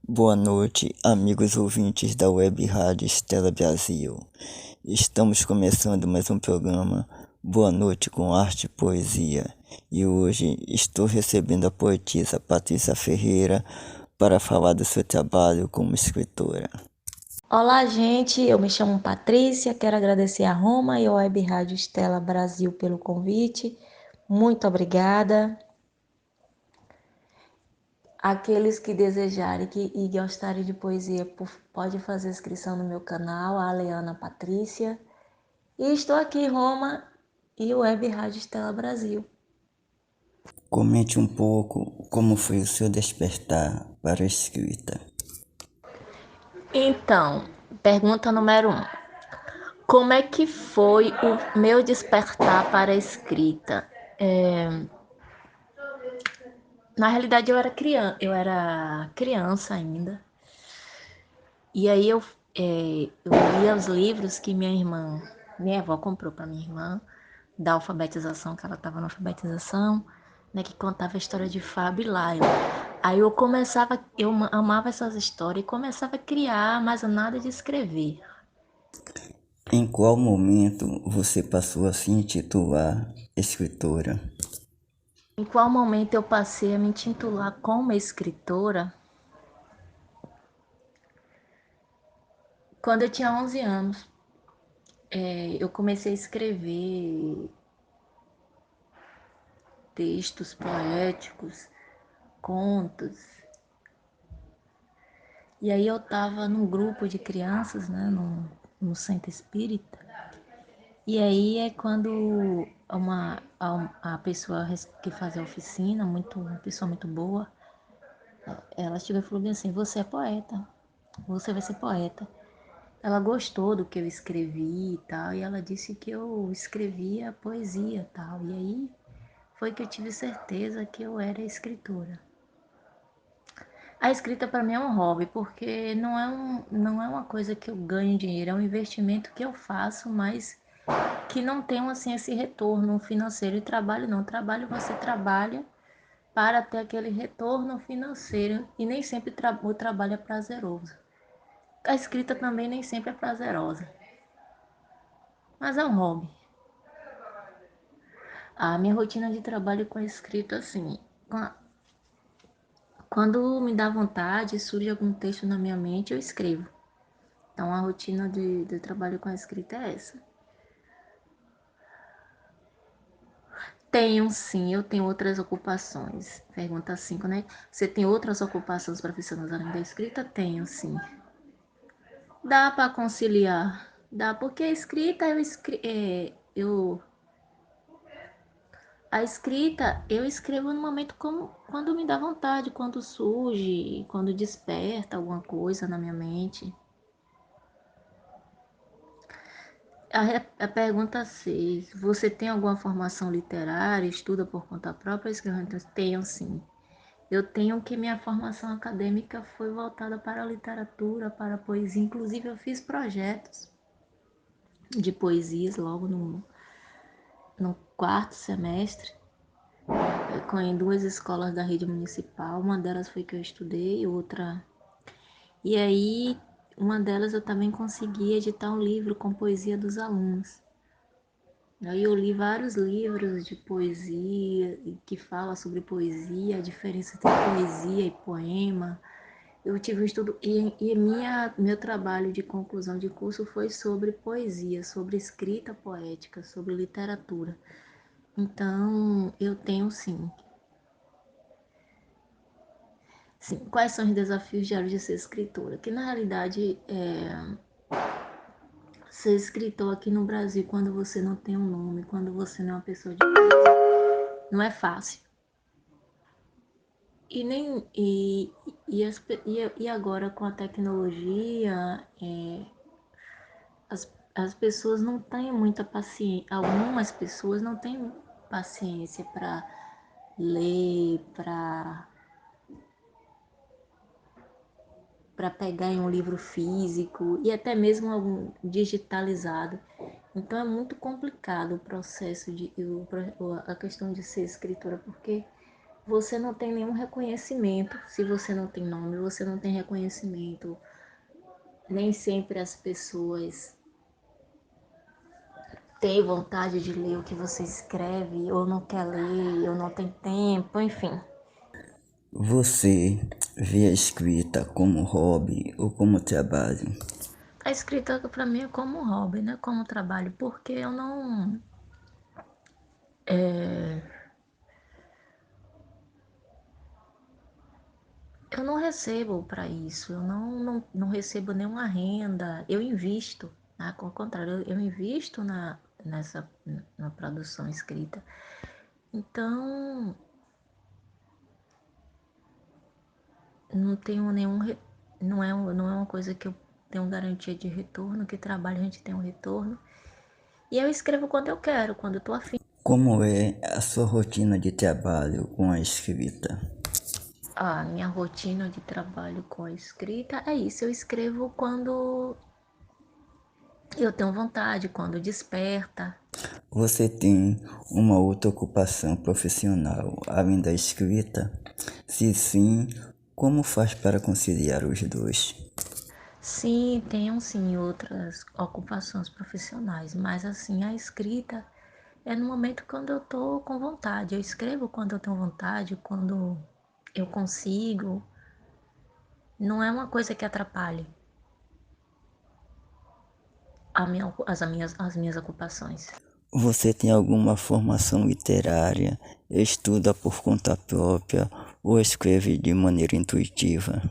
Boa noite, amigos ouvintes da Web Rádio Estela Brasil. Estamos começando mais um programa Boa Noite com Arte e Poesia. E hoje estou recebendo a poetisa Patrícia Ferreira para falar do seu trabalho como escritora. Olá, gente. Eu me chamo Patrícia. Quero agradecer a Roma e a Web Rádio Estela Brasil pelo convite. Muito obrigada. Aqueles que desejarem e gostarem de poesia, pode fazer inscrição no meu canal, a Aleana Patrícia. E estou aqui, Roma e Web Rádio Estela Brasil. Comente um pouco como foi o seu despertar para a escrita. Então, pergunta número 1. Como é que foi o meu despertar para a escrita? Na realidade, eu era criança ainda. E aí eu lia os livros que minha avó comprou para minha irmã, da alfabetização, que ela estava na alfabetização, né, que contava a história de Fábio e Laila. Aí eu amava essas histórias e começava a criar, mas nada de escrever. Em qual momento você passou a se intitular escritora? Em qual momento eu passei a me intitular como escritora? Quando eu tinha 11 anos. Eu comecei a escrever textos poéticos, contos. E aí eu estava num grupo de crianças, né, no centro espírita. E aí é quando a pessoa que faz a oficina, uma pessoa muito boa, ela chegou e falou bem assim: você é poeta, você vai ser poeta. Ela gostou do que eu escrevi e tal, e ela disse que eu escrevia poesia e tal. E aí foi que eu tive certeza que eu era escritora. A escrita para mim é um hobby, porque não é uma coisa que eu ganho dinheiro, é um investimento que eu faço, mas que não tem assim, esse retorno financeiro. E trabalho não, trabalho você trabalha para ter aquele retorno financeiro e nem sempre o trabalho é prazeroso. A escrita também nem sempre é prazerosa, mas é um hobby. A minha rotina de trabalho com a escrita, assim, quando me dá vontade, surge algum texto na minha mente, eu escrevo. Então a rotina de trabalho com a escrita é essa. Tenho sim, eu tenho outras ocupações. Pergunta 5, né? Você tem outras ocupações profissionais além da escrita? Tenho sim. Dá para conciliar? Dá, porque a escrita a escrita eu escrevo no momento como quando me dá vontade, quando surge, quando desperta alguma coisa na minha mente. A pergunta 6. Você tem alguma formação literária? Estuda por conta própria? Tenho sim. Eu tenho que minha formação acadêmica foi voltada para a literatura, para a poesia. Inclusive, eu fiz projetos de poesias logo no quarto semestre, em duas escolas da rede municipal. Uma delas foi que eu estudei, outra. E aí, uma delas eu também consegui editar um livro com poesia dos alunos. Aí eu li vários livros de poesia que fala sobre poesia, a diferença entre poesia e poema. Eu tive um estudo meu trabalho de conclusão de curso foi sobre poesia, sobre escrita poética, sobre literatura. Então, eu tenho sim. Sim, quais são os desafios diários de ser escritora? Que na realidade, ser escritor aqui no Brasil, quando você não tem um nome, quando você não é uma pessoa de peso, não é fácil. E nem e agora com a tecnologia, as pessoas não têm muita paciência, algumas pessoas não têm paciência para ler, para pegar em um livro físico e até mesmo algum digitalizado. Então é muito complicado o processo a questão de ser escritora, porque você não tem nenhum reconhecimento. Se você não tem nome, você não tem reconhecimento. Nem sempre as pessoas têm vontade de ler o que você escreve, ou não quer ler, ou não tem tempo, enfim. Você vê a escrita como hobby ou como trabalho? A escrita para mim é como um hobby, né? Como trabalho, porque eu não recebo para isso, eu não recebo nenhuma renda, eu invisto, né? Ao contrário, eu invisto na produção escrita. Então, não tenho não é uma coisa que eu tenho garantia de retorno, que trabalho a gente tem um retorno. E eu escrevo quando eu quero, quando eu tô afim. Como é a sua rotina de trabalho com a escrita? A minha rotina de trabalho com a escrita é isso, eu escrevo quando eu tenho vontade, quando desperta. Você tem uma outra ocupação profissional além da escrita? Se sim, como faz para conciliar os dois? Sim, tenho sim outras ocupações profissionais, mas assim, a escrita é no momento quando eu tô com vontade. Eu escrevo quando eu tenho vontade, quando eu consigo. Não é uma coisa que atrapalhe as minhas ocupações. Você tem alguma formação literária, estuda por conta própria ou escreve de maneira intuitiva?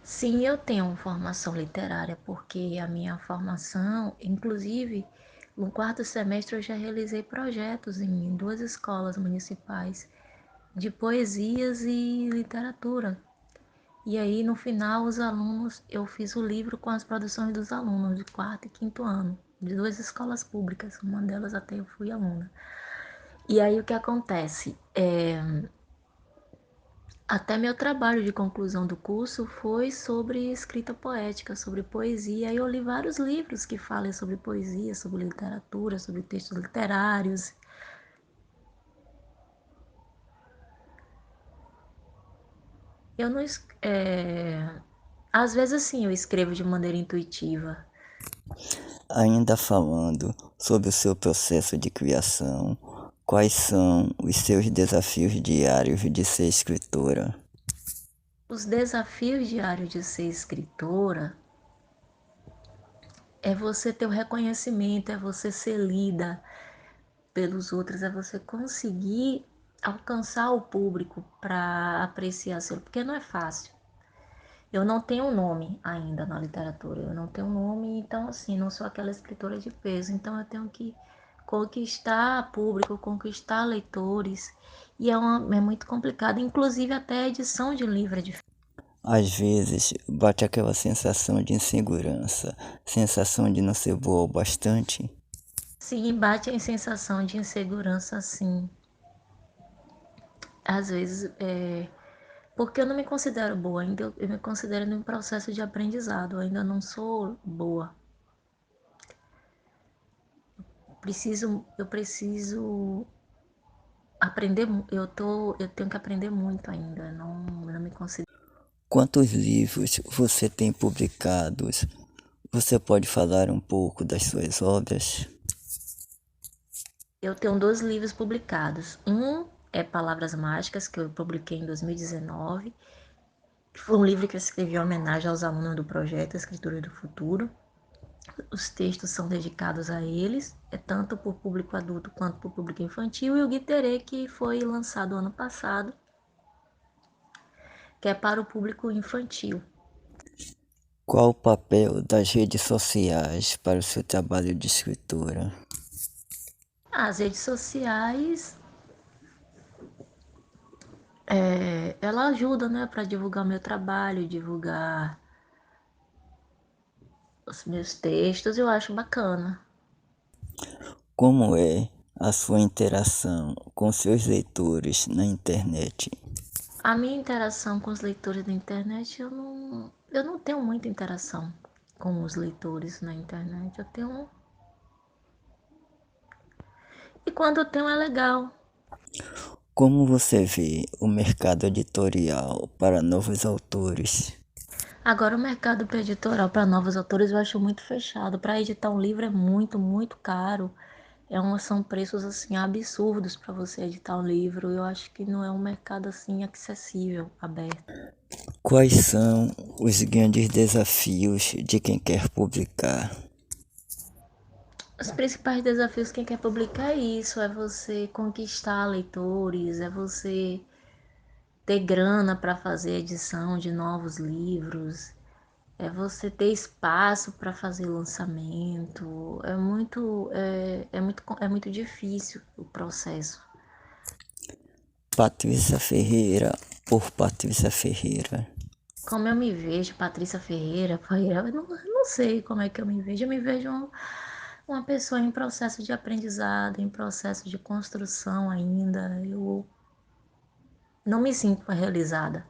Sim, eu tenho formação literária, porque a minha formação, inclusive, no quarto semestre eu já realizei projetos em duas escolas municipais de poesias e literatura. E aí, no final, os alunos, eu fiz o livro com as produções dos alunos de quarto e quinto ano, de duas escolas públicas, uma delas até eu fui aluna. E aí, o que acontece? Até meu trabalho de conclusão do curso foi sobre escrita poética, sobre poesia. E eu li vários livros que falam sobre poesia, sobre literatura, sobre textos literários. Eu não. Às vezes, sim, eu escrevo de maneira intuitiva. Ainda falando sobre o seu processo de criação, quais são os seus desafios diários de ser escritora? Os desafios diários de ser escritora é você ter o reconhecimento, é você ser lida pelos outros, é você conseguir alcançar o público para apreciar seu, porque não é fácil. Eu não tenho um nome ainda na literatura, eu não tenho um nome, então assim, não sou aquela escritora de peso, então eu tenho que conquistar público, conquistar leitores, e é muito complicado, inclusive até a edição de livro é difícil. Às vezes bate aquela sensação de insegurança, sensação de não ser boa o bastante. Sim, bate a sensação de insegurança, sim. Às vezes, porque eu não me considero boa ainda, eu me considero em um processo de aprendizado, eu ainda não sou boa. Eu preciso aprender, eu tenho que aprender muito ainda, não me considero. Quantos livros você tem publicados? Você pode falar um pouco das suas obras? Eu tenho dois livros publicados. Um é Palavras Mágicas, que eu publiquei em 2019. Foi um livro que eu escrevi em homenagem aos alunos do projeto Escritura do Futuro. Os textos são dedicados a eles, é tanto para o público adulto quanto para o público infantil. E o Guiterê, que foi lançado ano passado, que é para o público infantil. Qual o papel das redes sociais para o seu trabalho de escritora? As redes sociais, ela ajuda, né, para divulgar meu trabalho, divulgar os meus textos, eu acho bacana. Como é a sua interação com seus leitores na internet? A minha interação com os leitores da internet, eu não tenho muita interação com os leitores na internet. Eu tenho. E quando eu tenho é legal. Como você vê o mercado editorial para novos autores? Agora o mercado editorial para novos autores eu acho muito fechado. Para editar um livro é muito, muito caro. São preços assim absurdos para você editar um livro. Eu acho que não é um mercado assim acessível, aberto. Quais são os grandes desafios de quem quer publicar? Os principais desafios quem quer publicar é isso, é você conquistar leitores, é você ter grana para fazer edição de novos livros, é você ter espaço para fazer lançamento. É muito difícil o processo. Patrícia Ferreira por Patrícia Ferreira. Como eu me vejo, Patrícia Ferreira, eu não sei como é que eu me vejo. Eu me vejo uma pessoa em processo de aprendizado, em processo de construção ainda. Eu não me sinto realizada.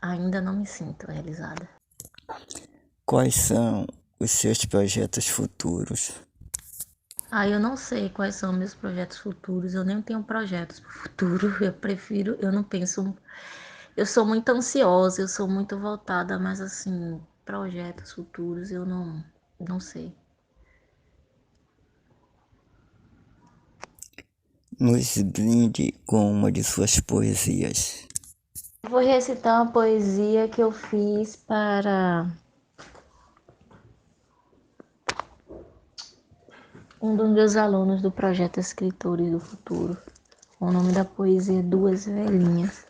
Ainda não me sinto realizada. Quais são os seus projetos futuros? Eu não sei quais são meus projetos futuros. Eu nem tenho projetos para o futuro. Eu não penso. Eu sou muito ansiosa, eu sou muito voltada, mas assim, projetos futuros eu não sei. Nos brinde com uma de suas poesias. Vou recitar uma poesia que eu fiz para um dos meus alunos do projeto Escritores do Futuro. O nome da poesia é Duas Velhinhas.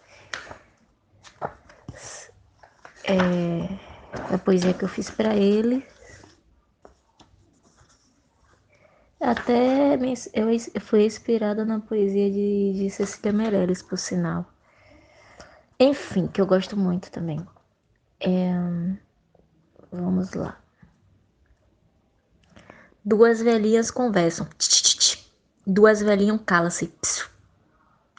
É a poesia que eu fiz para ele. Eu fui inspirada na poesia de Cecília Meirelles, por sinal. Enfim, que eu gosto muito também. Vamos lá. Duas velhinhas conversam. Duas velhinhas cala-se.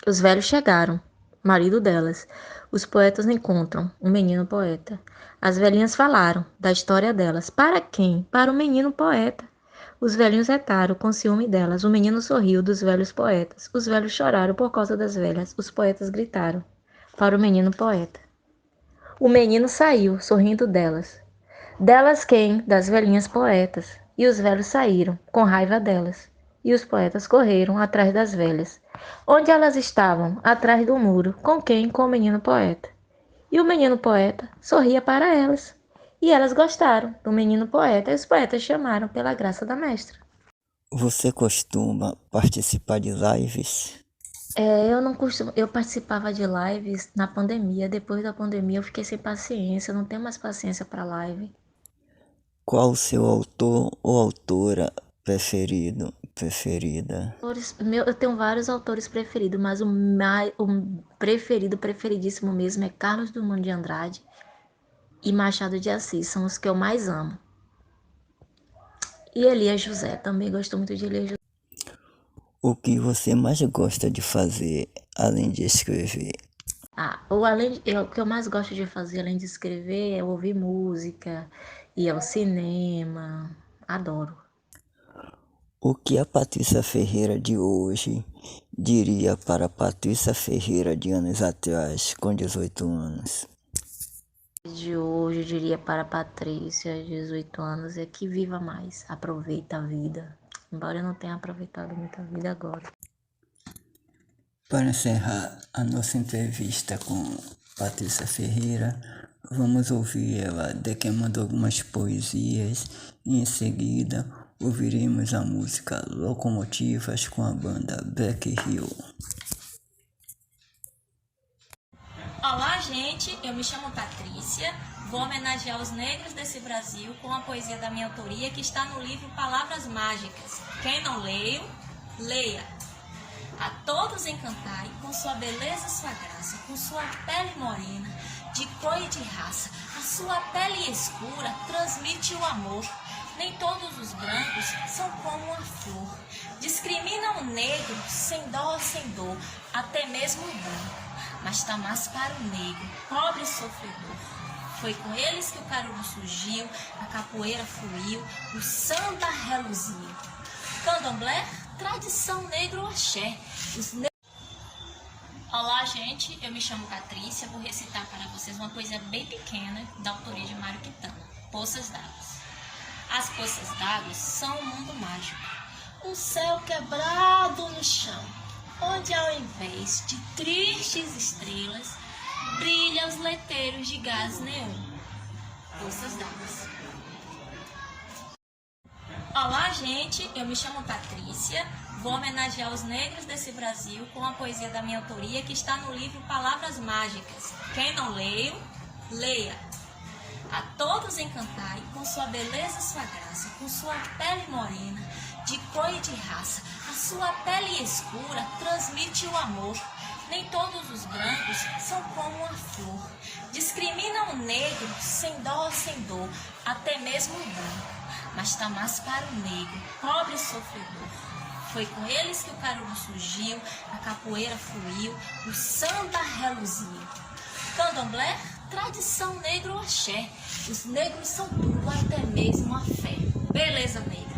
Os velhos chegaram. Marido delas. Os poetas encontram um menino poeta. As velhinhas falaram da história delas. Para quem? Para o menino poeta. Os velhinhos retaram com ciúme delas. O menino sorriu dos velhos poetas. Os velhos choraram por causa das velhas. Os poetas gritaram para o menino poeta. O menino saiu, sorrindo delas. Delas quem? Das velhinhas poetas. E os velhos saíram, com raiva delas. E os poetas correram atrás das velhas. Onde elas estavam? Atrás do muro. Com quem? Com o menino poeta. E o menino poeta sorria para elas. E elas gostaram do menino poeta, e os poetas chamaram pela graça da mestra. Você costuma participar de lives? Eu não costumo. Eu participava de lives na pandemia. Depois da pandemia eu fiquei sem paciência. Eu não tenho mais paciência para live. Qual o seu autor ou autora preferida? Eu tenho vários autores preferidos, mas o preferidíssimo mesmo é Carlos Drummond de Andrade e Machado de Assis. São os que eu mais amo. E Elias José. Também gosto muito de Elias José. O que você mais gosta de fazer além de escrever? O que eu mais gosto de fazer, além de escrever, é ouvir música, ir ao cinema. Adoro. O que a Patrícia Ferreira de hoje diria para a Patrícia Ferreira de anos atrás, com 18 anos? De hoje, eu diria para a Patrícia, de 18 anos, é que viva mais, aproveita a vida. Embora eu não tenha aproveitado muito a vida agora. Para encerrar a nossa entrevista com Patrícia Ferreira, vamos ouvir ela declamando algumas poesias e em seguida ouviremos a música Locomotivas com a banda Black Hill. Olá, gente, eu me chamo Patrícia, vou homenagear os negros desse Brasil com a poesia da minha autoria que está no livro Palavras Mágicas. Quem não leu, leia. A todos encantai com sua beleza e sua graça, com sua pele morena, de cor e de raça. A sua pele escura transmite o amor. Nem todos os brancos são como a flor. Discrimina o negro sem dó, sem dor, até mesmo o branco. Mas tá mais para o negro, pobre e sofredor. Foi com eles que o caruru surgiu, a capoeira fluiu, o samba reluziu. Candomblé tradição negro axé. Olá, gente, eu me chamo Patrícia, vou recitar para vocês uma poesia bem pequena da autoria de Mário Quintana, Poças d'Água. As poças d'água são um mundo mágico, um céu quebrado no chão, onde ao invés de tristes estrelas, brilham os letreiros de gás neon. Poças d'Água. Olá, gente, eu me chamo Patrícia, vou homenagear os negros desse Brasil com a poesia da minha autoria que está no livro Palavras Mágicas. Quem não leu, leia. A todos encantai com sua beleza e sua graça, com sua pele morena, de cor e de raça. A sua pele escura transmite o amor. Nem todos os brancos são como uma flor. Discrimina o negro sem dó, sem dor, até mesmo o branco. Mas tá mais para o negro, pobre e sofredor. Foi com eles que o caruru surgiu, a capoeira fluiu, o samba reluziu. Candomblé, tradição negro axé. Os negros são tudo, até mesmo a fé. Beleza, negra.